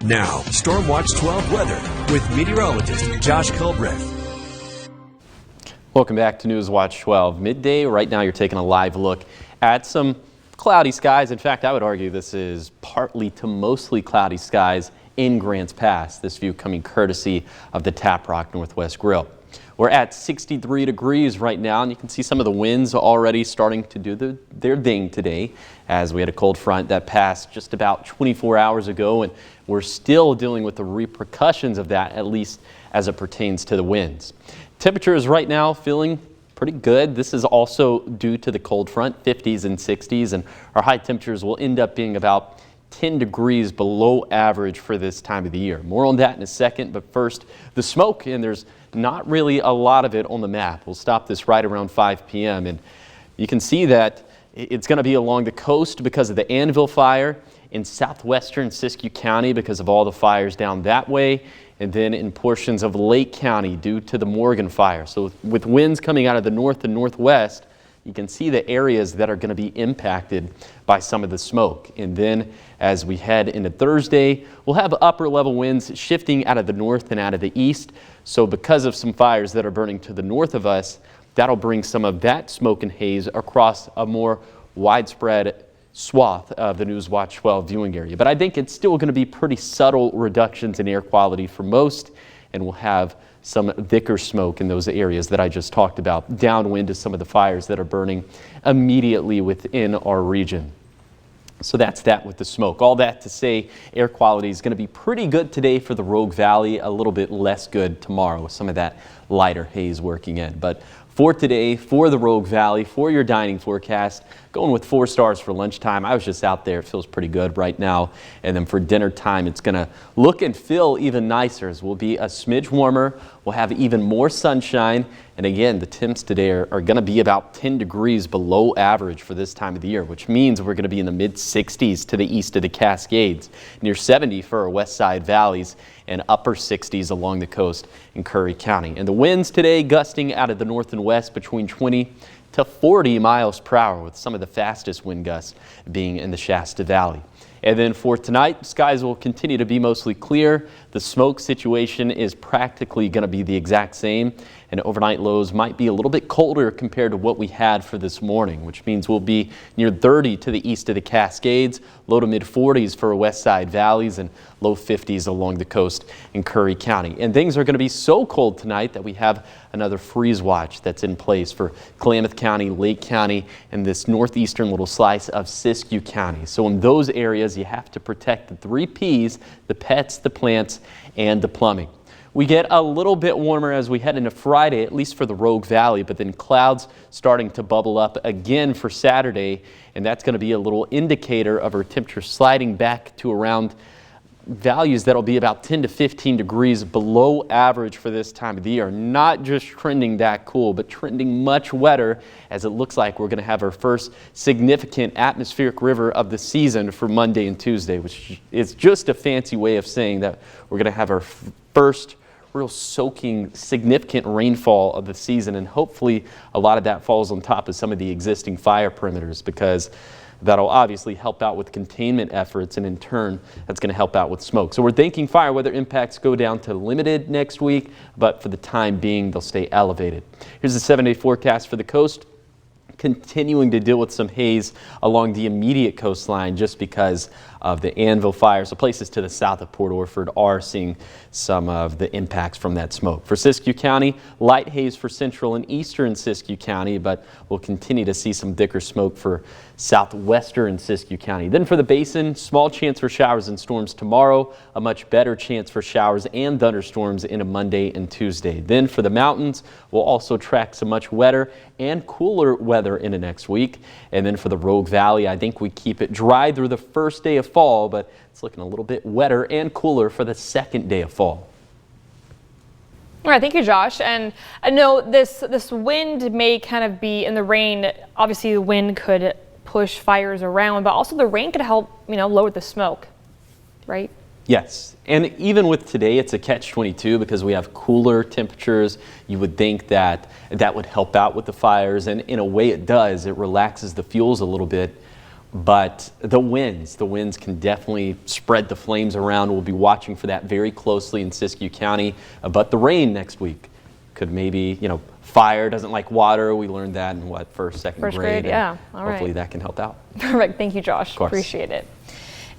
Now, Storm Watch 12 weather with meteorologist Josh Culbreth. Welcome back to News Watch 12. Midday, right now you're taking a live look at some cloudy skies. In fact, I would argue this is partly to mostly cloudy skies in Grants Pass. This view coming courtesy of the Tap Rock Northwest Grill. We're at 63 degrees right now, and you can see some of the winds already starting to do their thing today, as we had a cold front that passed just about 24 hours ago, and we're still dealing with the repercussions of that, at least as it pertains to the winds. Temperatures right now feeling pretty good. This is also due to the cold front, 50s and 60s, and our high temperatures will end up being about 10 degrees below average for this time of the year. More on that in a second, but first, the smoke, and there's not really a lot of it on the map. We'll stop this right around 5 p.m. and you can see that it's going to be along the coast because of the Anvil fire, in southwestern Siskiyou County because of all the fires down that way, and then in portions of Lake County due to the Morgan fire. So with winds coming out of the north and northwest, you can see the areas that are going to be impacted by some of the smoke. And then as we head into Thursday, we'll have upper level winds shifting out of the north and out of the east. So because of some fires that are burning to the north of us, that'll bring some of that smoke and haze across a more widespread swath of the News Watch 12 viewing area. But I think it's still going to be pretty subtle reductions in air quality for most, and we'll have some thicker smoke in those areas that I just talked about, downwind to some of the fires that are burning immediately within our region. So that's that with the smoke. All that to say, air quality is going to be pretty good today for the Rogue Valley, a little bit less good tomorrow with some of that lighter haze working in. But for today, for the Rogue Valley, for your dining forecast, going with 4 stars for lunchtime. I was just out there. It feels pretty good right now. And then for dinner time, it's going to look and feel even nicer. As we'll be a smidge warmer. We'll have even more sunshine. And again, the temps today are going to be about 10 degrees below average for this time of the year, which means we're going to be in the mid-60s to the east of the Cascades, near 70 for our west side valleys, and upper 60s along the coast in Curry County. And the winds today gusting out of the north and west between 20 to 40 miles per hour, with some of the fastest wind gusts being in the Shasta Valley. And then for tonight, skies will continue to be mostly clear. The smoke situation is practically going to be the exact same, and overnight lows might be a little bit colder compared to what we had for this morning, which means we'll be near 30 to the east of the Cascades, low to mid 40s for west side valleys, and low 50s along the coast in Curry County. And things are going to be so cold tonight that we have another freeze watch that's in place for Klamath County, Lake County, and this northeastern little slice of Siskiyou County. So in those areas, you have to protect the 3 Ps, the pets, the plants, and the plumbing. We get a little bit warmer as we head into Friday, at least for the Rogue Valley, but then clouds starting to bubble up again for Saturday, and that's going to be a little indicator of our temperature sliding back to around values that'll be about 10 to 15 degrees below average for this time of the year. Not just trending that cool, but trending much wetter, as it looks like we're going to have our first significant atmospheric river of the season for Monday and Tuesday, which is just a fancy way of saying that we're going to have our first real soaking significant rainfall of the season, and hopefully a lot of that falls on top of some of the existing fire perimeters, because that'll obviously help out with containment efforts, and in turn that's going to help out with smoke. So we're thinking fire weather impacts go down to limited next week, but for the time being they'll stay elevated. Here's the 7-day forecast for the coast. Continuing to deal with some haze along the immediate coastline just because of the Anvil fire. So places to the south of Port Orford are seeing some of the impacts from that smoke. For Siskiyou County, light haze for central and eastern Siskiyou County, but we'll continue to see some thicker smoke for southwestern Siskiyou County. Then for the basin, small chance for showers and storms tomorrow, a much better chance for showers and thunderstorms into Monday and Tuesday. Then for the mountains, we'll also track some much wetter and cooler weather into next week. And then for the Rogue Valley, I think we keep it dry through the first day of fall, but it's looking a little bit wetter and cooler for the second day of fall. All right, thank you, Josh. And I know this wind may kind of be in the rain. Obviously, the wind could push fires around, but also the rain could help, lower the smoke, right? Yes, and even with today, it's a catch-22 because we have cooler temperatures. You would think that that would help out with the fires, and in a way it does. It relaxes the fuels a little bit. But the winds can definitely spread the flames around. We'll be watching for that very closely in Siskiyou County. But the rain next week could maybe, fire doesn't like water. We learned that in first, second grade. Yeah. All right. Hopefully that can help out. Perfect. Thank you, Josh. Of course. Appreciate it.